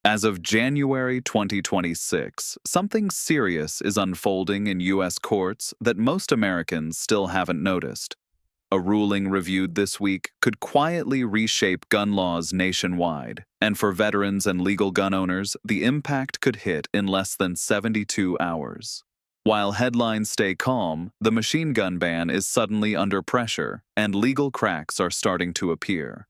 As of January 2026, something serious is unfolding in U.S. courts that most Americans still haven't noticed. A ruling reviewed this week could quietly reshape gun laws nationwide, and for veterans and legal gun owners, the impact could hit in less than 72 hours. While headlines stay calm, the machine gun ban is suddenly under pressure, and legal cracks are starting to appear.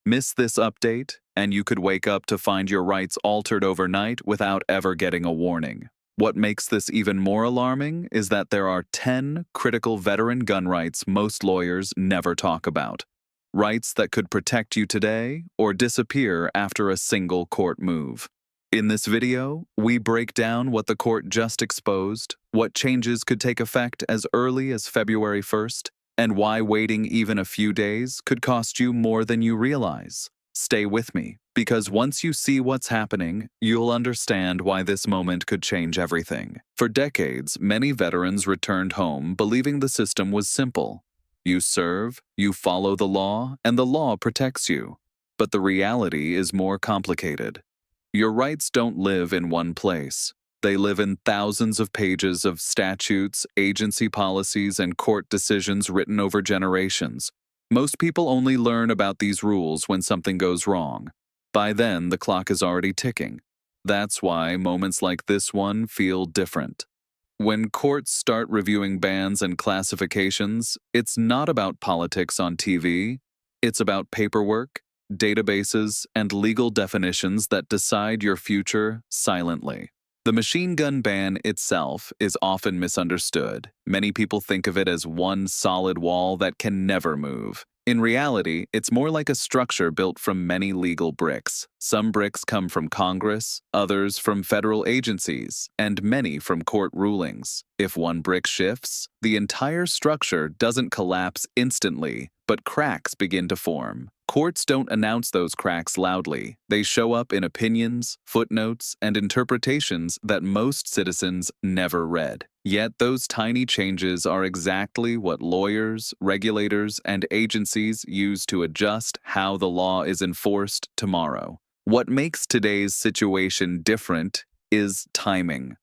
Miss this update, and you could wake up to find your rights altered overnight without ever getting a warning. What makes this even more alarming is that there are 10 critical veteran gun rights most lawyers never talk about. Rights that could protect you today or disappear after a single court move. In this video, we break down what the court just exposed, what changes could take effect as early as February 1st, and why waiting even a few days could cost you more than you realize. Stay with me, because once you see what's happening, you'll understand why this moment could change everything. For decades, many veterans returned home believing the system was simple. You serve, you follow the law, and the law protects you. But the reality is more complicated. Your rights don't live in one place. They live in thousands of pages of statutes, agency policies, and court decisions written over generations. Most people only learn about these rules when something goes wrong. By then, the clock is already ticking. That's why moments like this one feel different. When courts start reviewing bans and classifications, it's not about politics on TV. It's about paperwork, databases, and legal definitions that decide your future silently. The machine gun ban itself is often misunderstood. Many people think of it as one solid wall that can never move. In reality, it's more like a structure built from many legal bricks. Some bricks come from Congress, others from federal agencies, and many from court rulings. If one brick shifts, the entire structure doesn't collapse instantly, but cracks begin to form. Courts don't announce those cracks loudly. They show up in opinions, footnotes, and interpretations that most citizens never read. Yet those tiny changes are exactly what lawyers, regulators, and agencies use to adjust how the law is enforced tomorrow. What makes today's situation different is timing.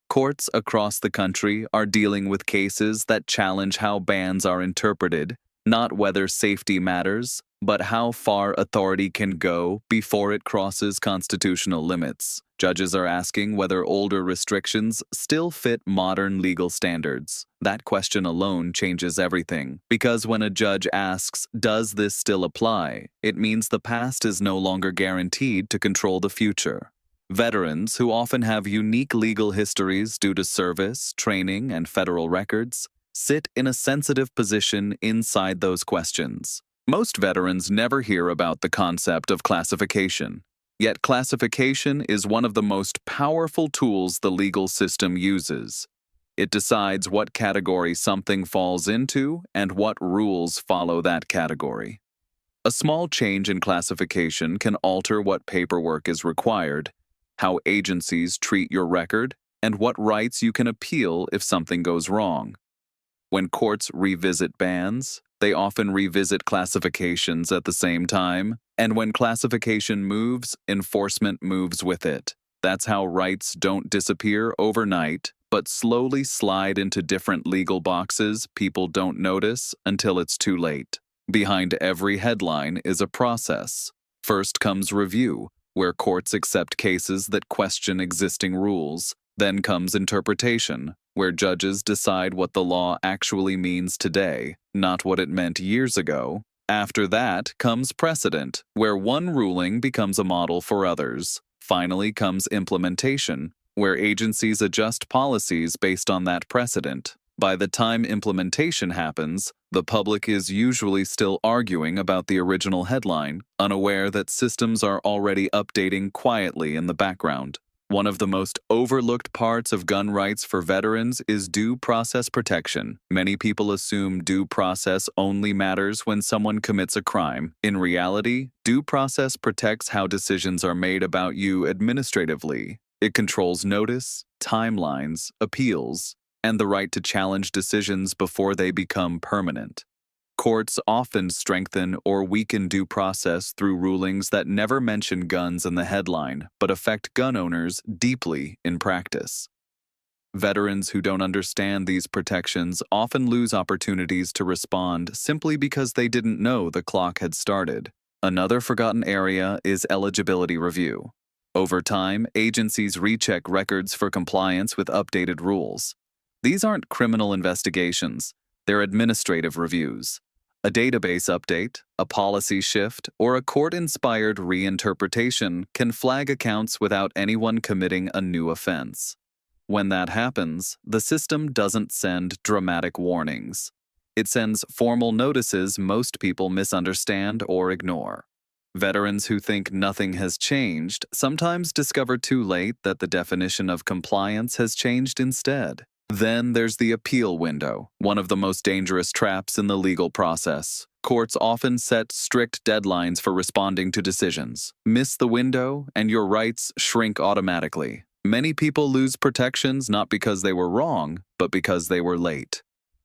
Courts across the country are dealing with cases that challenge how bans are interpreted, not whether safety matters, but how far authority can go before it crosses constitutional limits. Judges are asking whether older restrictions still fit modern legal standards. That question alone changes everything, because when a judge asks, "Does this still apply?" it means the past is no longer guaranteed to control the future. Veterans, who often have unique legal histories due to service, training, and federal records, sit in a sensitive position inside those questions. Most veterans never hear about the concept of classification. Yet classification is one of the most powerful tools the legal system uses. It decides what category something falls into and what rules follow that category. A small change in classification can alter what paperwork is required, how agencies treat your record, and what rights you can appeal if something goes wrong. When courts revisit bans, they often revisit classifications at the same time, and when classification moves, enforcement moves with it. That's how rights don't disappear overnight, but slowly slide into different legal boxes people don't notice until it's too late. Behind every headline is a process. First comes review, where courts accept cases that question existing rules. Then comes interpretation, where judges decide what the law actually means today, not what it meant years ago. After that comes precedent, where one ruling becomes a model for others. Finally comes implementation, where agencies adjust policies based on that precedent. By the time implementation happens, the public is usually still arguing about the original headline, unaware that systems are already updating quietly in the background. One of the most overlooked parts of gun rights for veterans is due process protection. Many people assume due process only matters when someone commits a crime. In reality, due process protects how decisions are made about you administratively. It controls notice, timelines, appeals, and the right to challenge decisions before they become permanent. Courts often strengthen or weaken due process through rulings that never mention guns in the headline but affect gun owners deeply in practice. Veterans who don't understand these protections often lose opportunities to respond simply because they didn't know the clock had started. Another forgotten area is eligibility review. Over time, agencies recheck records for compliance with updated rules. These aren't criminal investigations, they're administrative reviews. A database update, a policy shift, or a court-inspired reinterpretation can flag accounts without anyone committing a new offense. When that happens, the system doesn't send dramatic warnings. It sends formal notices most people misunderstand or ignore. Veterans who think nothing has changed sometimes discover too late that the definition of compliance has changed instead. Then there's the appeal window, one of the most dangerous traps in the legal process. Courts often set strict deadlines for responding to decisions. Miss the window, and your rights shrink automatically. Many people lose protections not because they were wrong, but because they were late.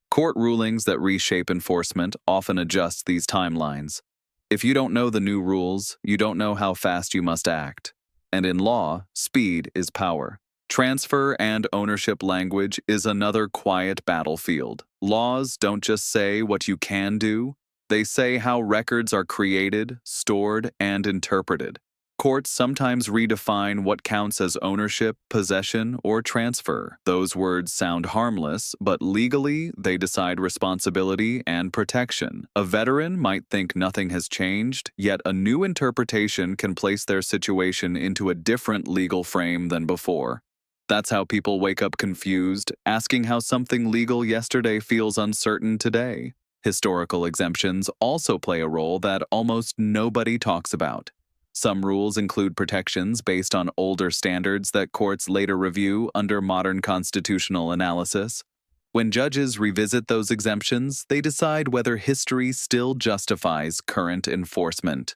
Court rulings that reshape enforcement often adjust these timelines. If you don't know the new rules, you don't know how fast you must act. And in law, speed is power. Transfer and ownership language is another quiet battlefield. Laws don't just say what you can do, they say how records are created, stored, and interpreted. Courts sometimes redefine what counts as ownership, possession, or transfer. Those words sound harmless, but legally, they decide responsibility and protection. A veteran might think nothing has changed, yet a new interpretation can place their situation into a different legal frame than before. That's how people wake up confused, asking how something legal yesterday feels uncertain today. Historical exemptions also play a role that almost nobody talks about. Some rules include protections based on older standards that courts later review under modern constitutional analysis. When judges revisit those exemptions, they decide whether history still justifies current enforcement.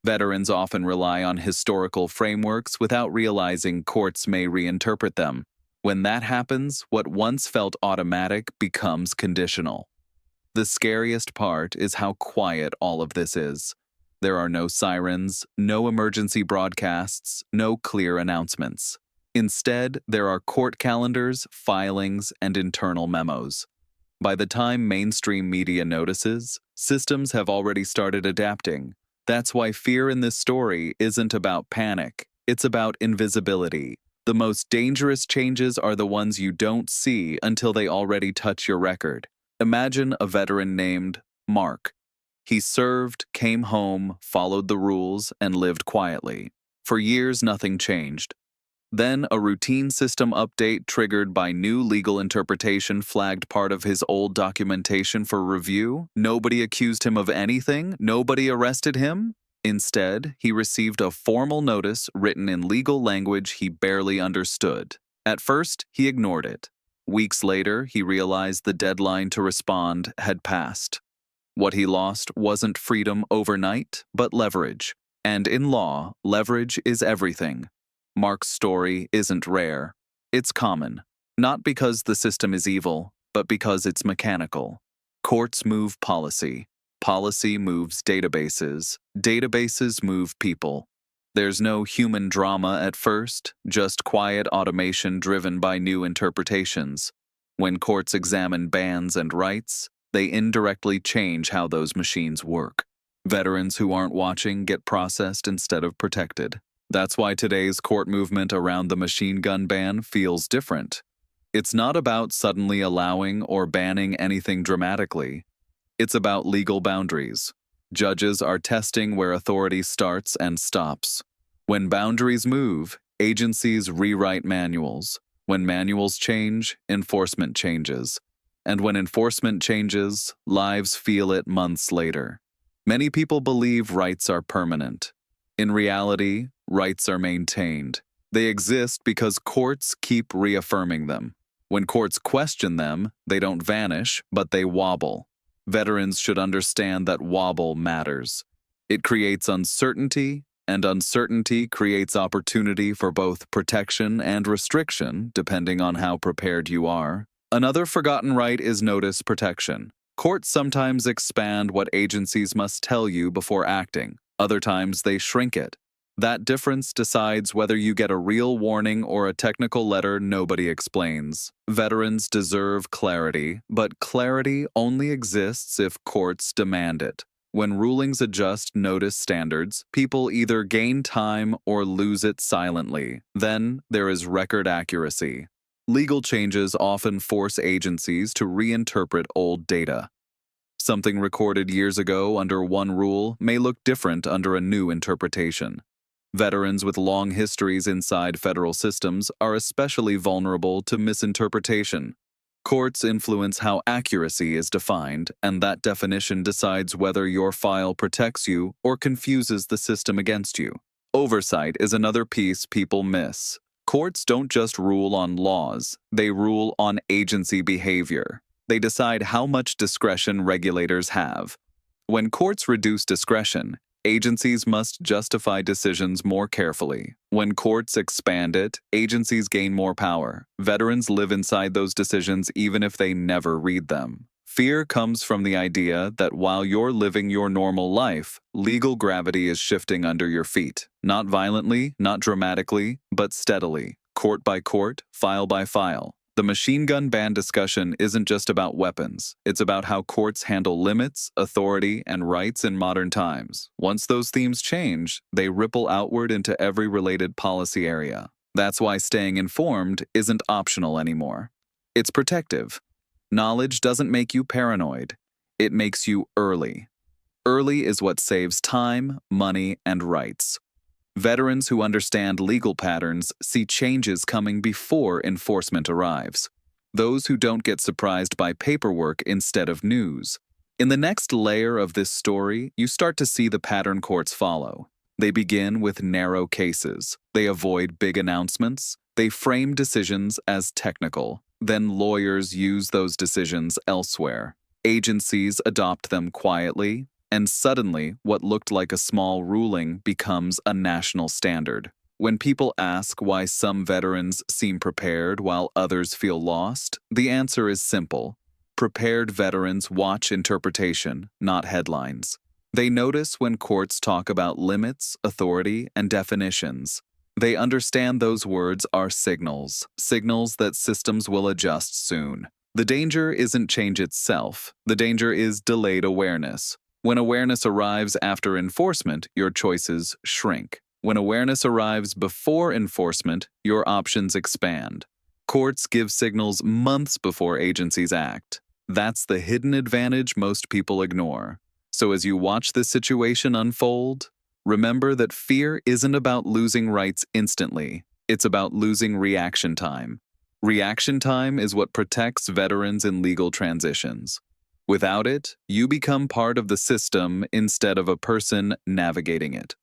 Veterans often rely on historical frameworks without realizing courts may reinterpret them. When that happens, what once felt automatic becomes conditional. The scariest part is how quiet all of this is. There are no sirens, no emergency broadcasts, no clear announcements. Instead, there are court calendars, filings, and internal memos. By the time mainstream media notices, systems have already started adapting. That's why fear in this story isn't about panic, it's about invisibility. The most dangerous changes are the ones you don't see until they already touch your record. Imagine a veteran named Mark. He served, came home, followed the rules, and lived quietly. For years, nothing changed. Then, a routine system update triggered by new legal interpretation flagged part of his old documentation for review. Nobody accused him of anything. Nobody arrested him. Instead, he received a formal notice written in legal language he barely understood. At first, he ignored it. Weeks later, he realized the deadline to respond had passed. What he lost wasn't freedom overnight, but leverage. And in law, leverage is everything. Mark's story isn't rare. It's common. Not because the system is evil, but because it's mechanical. Courts move policy. Policy moves databases. Databases move people. There's no human drama at first, just quiet automation driven by new interpretations. When courts examine bans and rights, they indirectly change how those machines work. Veterans who aren't watching get processed instead of protected. That's why today's court movement around the machine gun ban feels different. It's not about suddenly allowing or banning anything dramatically. It's about legal boundaries. Judges are testing where authority starts and stops. When boundaries move, agencies rewrite manuals. When manuals change, enforcement changes. And when enforcement changes, lives feel it months later. Many people believe rights are permanent. In reality, rights are maintained. They exist because courts keep reaffirming them. When courts question them, they don't vanish, but they wobble. Veterans should understand that wobble matters. It creates uncertainty, and uncertainty creates opportunity for both protection and restriction, depending on how prepared you are. Another forgotten right is notice protection. Courts sometimes expand what agencies must tell you before acting. Other times they shrink it. That difference decides whether you get a real warning or a technical letter nobody explains. Veterans deserve clarity, but clarity only exists if courts demand it. When rulings adjust notice standards, people either gain time or lose it silently. Then there is record accuracy. Legal changes often force agencies to reinterpret old data. Something recorded years ago under one rule may look different under a new interpretation. Veterans with long histories inside federal systems are especially vulnerable to misinterpretation. Courts influence how accuracy is defined, and that definition decides whether your file protects you or confuses the system against you. Oversight is another piece people miss. Courts don't just rule on laws, they rule on agency behavior. They decide how much discretion regulators have. When courts reduce discretion, agencies must justify decisions more carefully. When courts expand it, agencies gain more power. Veterans live inside those decisions even if they never read them. Fear comes from the idea that while you're living your normal life, legal gravity is shifting under your feet. Not violently, not dramatically, but steadily, court by court, file by file. The machine gun ban discussion isn't just about weapons. It's about how courts handle limits, authority, and rights in modern times. Once those themes change, they ripple outward into every related policy area. That's why staying informed isn't optional anymore. It's protective. Knowledge doesn't make you paranoid. It makes you early. Early is what saves time, money, and rights. Veterans who understand legal patterns see changes coming before enforcement arrives. Those who don't get surprised by paperwork instead of news. In the next layer of this story, you start to see the pattern courts follow. They begin with narrow cases. They avoid big announcements. They frame decisions as technical. Then lawyers use those decisions elsewhere. Agencies adopt them quietly. And suddenly, what looked like a small ruling becomes a national standard. When people ask why some veterans seem prepared while others feel lost, the answer is simple. Prepared veterans watch interpretation, not headlines. They notice when courts talk about limits, authority, and definitions. They understand those words are signals that systems will adjust soon. The danger isn't change itself. The danger is delayed awareness. When awareness arrives after enforcement, your choices shrink. When awareness arrives before enforcement, your options expand. Courts give signals months before agencies act. That's the hidden advantage most people ignore. So as you watch this situation unfold, remember that fear isn't about losing rights instantly. It's about losing reaction time. Reaction time is what protects veterans in legal transitions. Without it, you become part of the system instead of a person navigating it.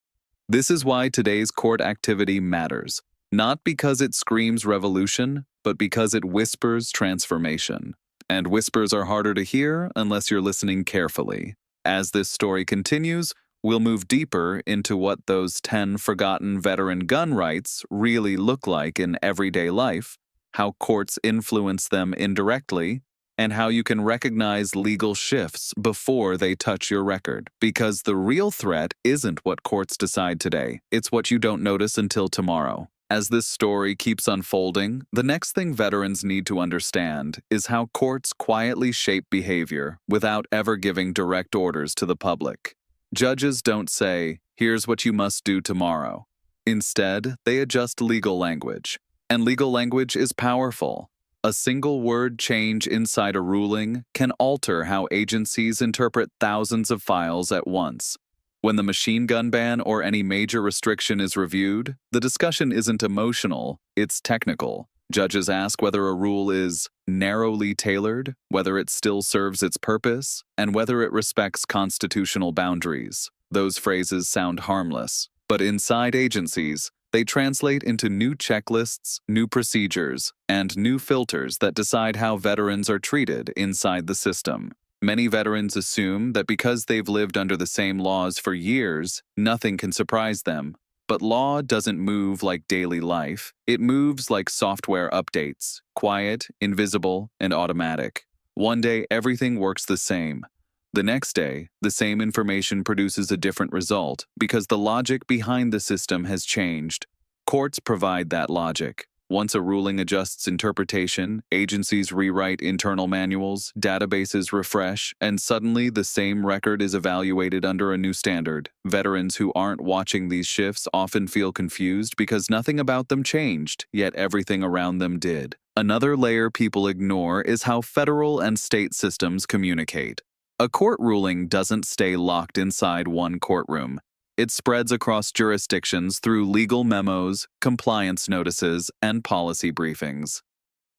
This is why today's court activity matters, not because it screams revolution, but because it whispers transformation. And whispers are harder to hear unless you're listening carefully. As this story continues, we'll move deeper into what those 10 forgotten veteran gun rights really look like in everyday life, how courts influence them indirectly, and how you can recognize legal shifts before they touch your record. Because the real threat isn't what courts decide today, it's what you don't notice until tomorrow. As this story keeps unfolding, the next thing veterans need to understand is how courts quietly shape behavior without ever giving direct orders to the public. Judges don't say, "Here's what you must do tomorrow." Instead, they adjust legal language. And legal language is powerful. A single word change inside a ruling can alter how agencies interpret thousands of files at once. When the machine gun ban or any major restriction is reviewed, the discussion isn't emotional, it's technical. Judges ask whether a rule is narrowly tailored, whether it still serves its purpose, and whether it respects constitutional boundaries. Those phrases sound harmless, but inside agencies, they translate into new checklists, new procedures, and new filters that decide how veterans are treated inside the system. Many veterans assume that because they've lived under the same laws for years, nothing can surprise them. But law doesn't move like daily life. It moves like software updates, quiet, invisible, and automatic. One day, everything works the same. The next day, the same information produces a different result because the logic behind the system has changed. Courts provide that logic. Once a ruling adjusts interpretation, agencies rewrite internal manuals, databases refresh, and suddenly the same record is evaluated under a new standard. Veterans who aren't watching these shifts often feel confused because nothing about them changed, yet everything around them did. Another layer people ignore is how federal and state systems communicate. A court ruling doesn't stay locked inside one courtroom. It spreads across jurisdictions through legal memos, compliance notices, and policy briefings.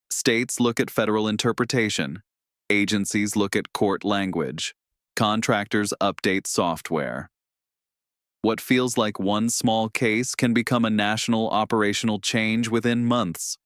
States look at federal interpretation. Agencies look at court language. Contractors update software. What feels like one small case can become a national operational change within months.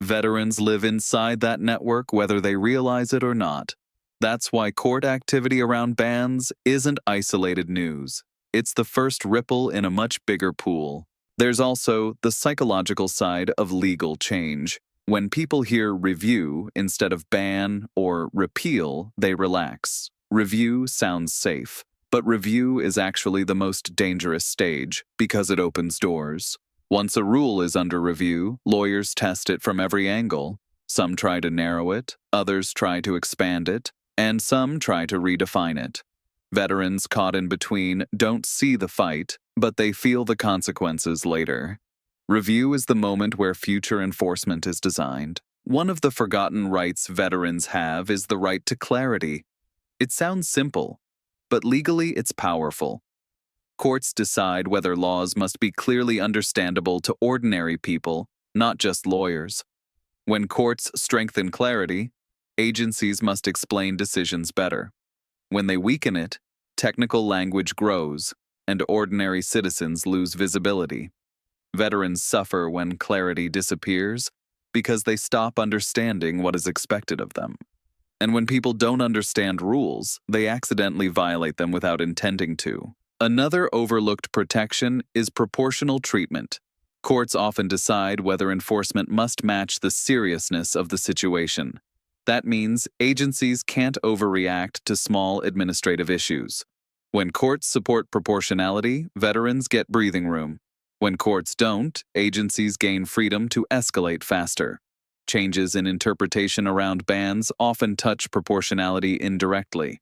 Veterans live inside that network whether they realize it or not. That's why court activity around bans isn't isolated news. It's the first ripple in a much bigger pool. There's also the psychological side of legal change. When people hear review instead of ban or repeal, they relax. Review sounds safe, but review is actually the most dangerous stage because it opens doors. Once a rule is under review, lawyers test it from every angle. Some try to narrow it, others try to expand it, and some try to redefine it. Veterans caught in between don't see the fight, but they feel the consequences later. Review is the moment where future enforcement is designed. One of the forgotten rights veterans have is the right to clarity. It sounds simple, but legally it's powerful. Courts decide whether laws must be clearly understandable to ordinary people, not just lawyers. When courts strengthen clarity, agencies must explain decisions better. When they weaken it, technical language grows, and ordinary citizens lose visibility. Veterans suffer when clarity disappears because they stop understanding what is expected of them. And when people don't understand rules, they accidentally violate them without intending to. Another overlooked protection is proportional treatment. Courts often decide whether enforcement must match the seriousness of the situation. That means agencies can't overreact to small administrative issues. When courts support proportionality, veterans get breathing room. When courts don't, agencies gain freedom to escalate faster. Changes in interpretation around bans often touch proportionality indirectly.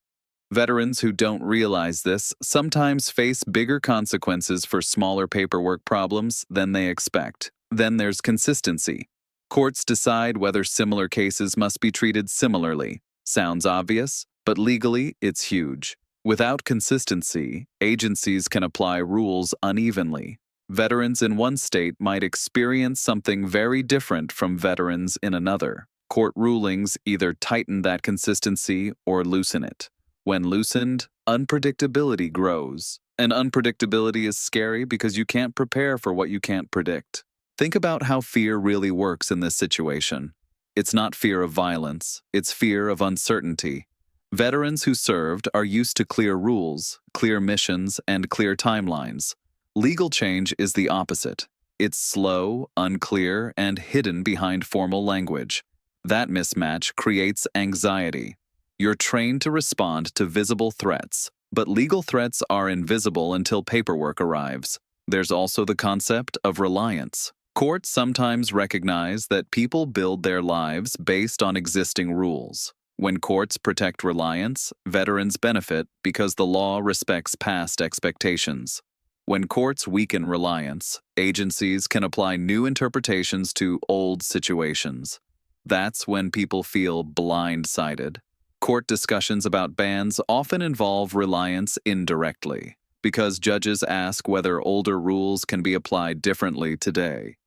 Veterans who don't realize this sometimes face bigger consequences for smaller paperwork problems than they expect. Then there's consistency. Courts decide whether similar cases must be treated similarly. Sounds obvious, but legally it's huge. Without consistency, agencies can apply rules unevenly. Veterans in one state might experience something very different from veterans in another. Court rulings either tighten that consistency or loosen it. When loosened, unpredictability grows. And unpredictability is scary because you can't prepare for what you can't predict. Think about how fear really works in this situation. It's not fear of violence, it's fear of uncertainty. Veterans who served are used to clear rules, clear missions, and clear timelines. Legal change is the opposite. It's slow, unclear, and hidden behind formal language. That mismatch creates anxiety. You're trained to respond to visible threats, but legal threats are invisible until paperwork arrives. There's also the concept of reliance. Courts sometimes recognize that people build their lives based on existing rules. When courts protect reliance, veterans benefit because the law respects past expectations. When courts weaken reliance, agencies can apply new interpretations to old situations. That's when people feel blindsided. Court discussions about bans often involve reliance indirectly, because judges ask whether older rules can be applied differently today.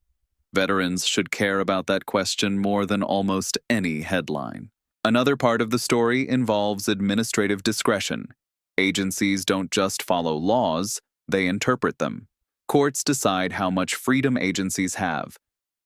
Veterans should care about that question more than almost any headline. Another part of the story involves administrative discretion. Agencies don't just follow laws, they interpret them. Courts decide how much freedom agencies have.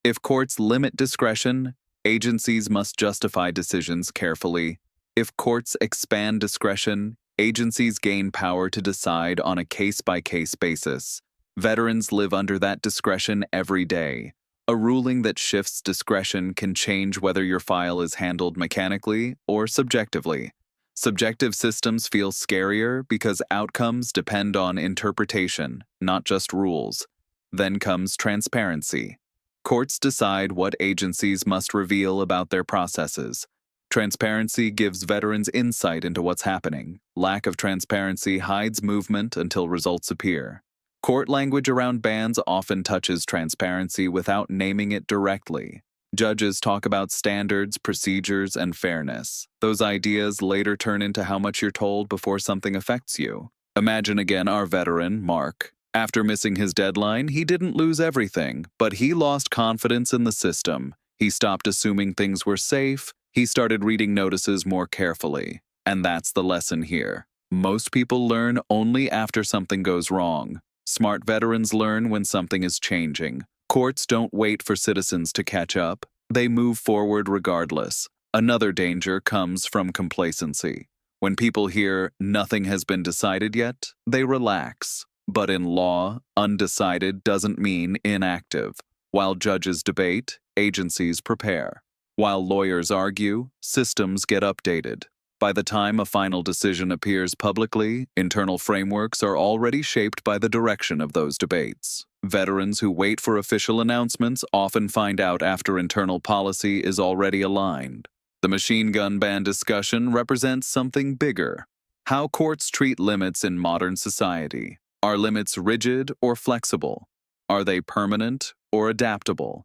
If courts limit discretion, agencies must justify decisions carefully. If courts expand discretion, agencies gain power to decide on a case-by-case basis. Veterans live under that discretion every day. A ruling that shifts discretion can change whether your file is handled mechanically or subjectively. Subjective systems feel scarier because outcomes depend on interpretation, not just rules. Then comes transparency. Courts decide what agencies must reveal about their processes. Transparency gives veterans insight into what's happening. Lack of transparency hides movement until results appear. Court language around bans often touches transparency without naming it directly. Judges talk about standards, procedures, and fairness. Those ideas later turn into how much you're told before something affects you. Imagine again our veteran, Mark. After missing his deadline, he didn't lose everything, but he lost confidence in the system. He stopped assuming things were safe. He started reading notices more carefully. And that's the lesson here. Most people learn only after something goes wrong. Smart veterans learn when something is changing. Courts don't wait for citizens to catch up. They move forward regardless. Another danger comes from complacency. When people hear nothing has been decided yet, they relax. But in law, undecided doesn't mean inactive. While judges debate, agencies prepare. While lawyers argue, systems get updated. By the time a final decision appears publicly, internal frameworks are already shaped by the direction of those debates. Veterans who wait for official announcements often find out after internal policy is already aligned. The machine gun ban discussion represents something bigger. How courts treat limits in modern society. Are limits rigid or flexible? Are they permanent or adaptable?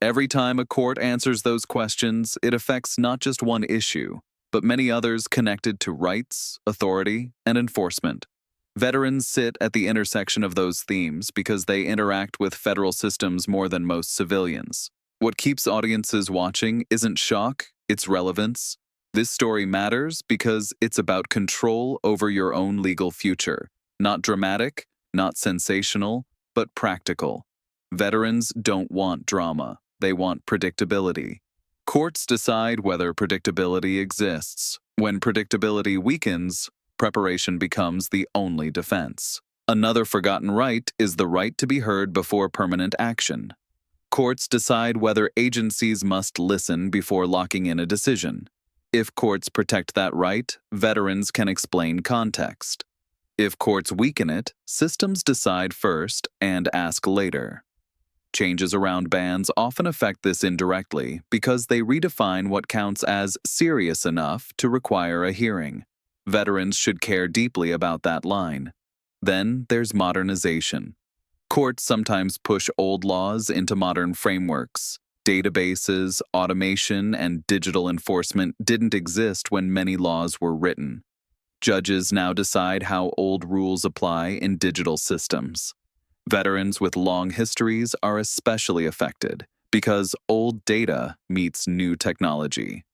Every time a court answers those questions, it affects not just one issue, but many others connected to rights, authority, and enforcement. Veterans sit at the intersection of those themes because they interact with federal systems more than most civilians. What keeps audiences watching isn't shock, it's relevance. This story matters because it's about control over your own legal future. Not dramatic, not sensational, but practical. Veterans don't want drama. They want predictability. Courts decide whether predictability exists. When predictability weakens, preparation becomes the only defense. Another forgotten right is the right to be heard before permanent action. Courts decide whether agencies must listen before locking in a decision. If courts protect that right, veterans can explain context. If courts weaken it, systems decide first and ask later. Changes around bans often affect this indirectly because they redefine what counts as serious enough to require a hearing. Veterans should care deeply about that line. Then there's modernization. Courts sometimes push old laws into modern frameworks. Databases, automation, and digital enforcement didn't exist when many laws were written. Judges now decide how old rules apply in digital systems. Veterans with long histories are especially affected because old data meets new technology.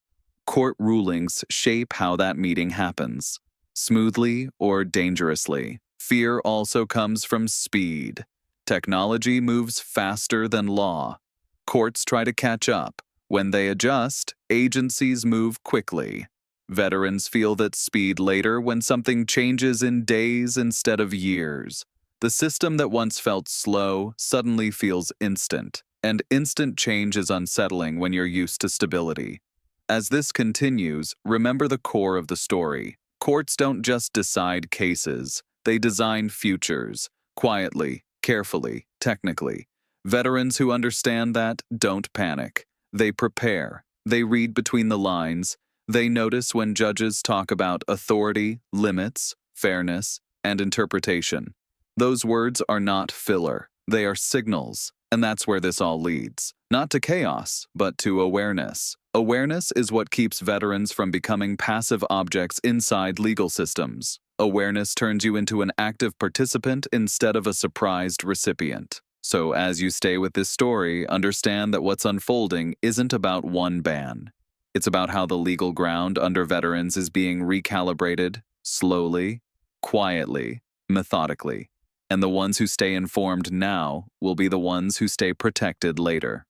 Court rulings shape how that meeting happens, smoothly or dangerously. Fear also comes from speed. Technology moves faster than law. Courts try to catch up. When they adjust, agencies move quickly. Veterans feel that speed later when something changes in days instead of years. The system that once felt slow suddenly feels instant, and instant change is unsettling when you're used to stability. As this continues, remember the core of the story. Courts don't just decide cases, they design futures, quietly, carefully, technically. Veterans who understand that don't panic. They prepare. They read between the lines. They notice when judges talk about authority, limits, fairness, and interpretation. Those words are not filler. They are signals, and that's where this all leads. Not to chaos, but to awareness. Awareness is what keeps veterans from becoming passive objects inside legal systems. Awareness turns you into an active participant instead of a surprised recipient. So as you stay with this story, understand that what's unfolding isn't about one ban. It's about how the legal ground under veterans is being recalibrated, slowly, quietly, methodically. And the ones who stay informed now will be the ones who stay protected later.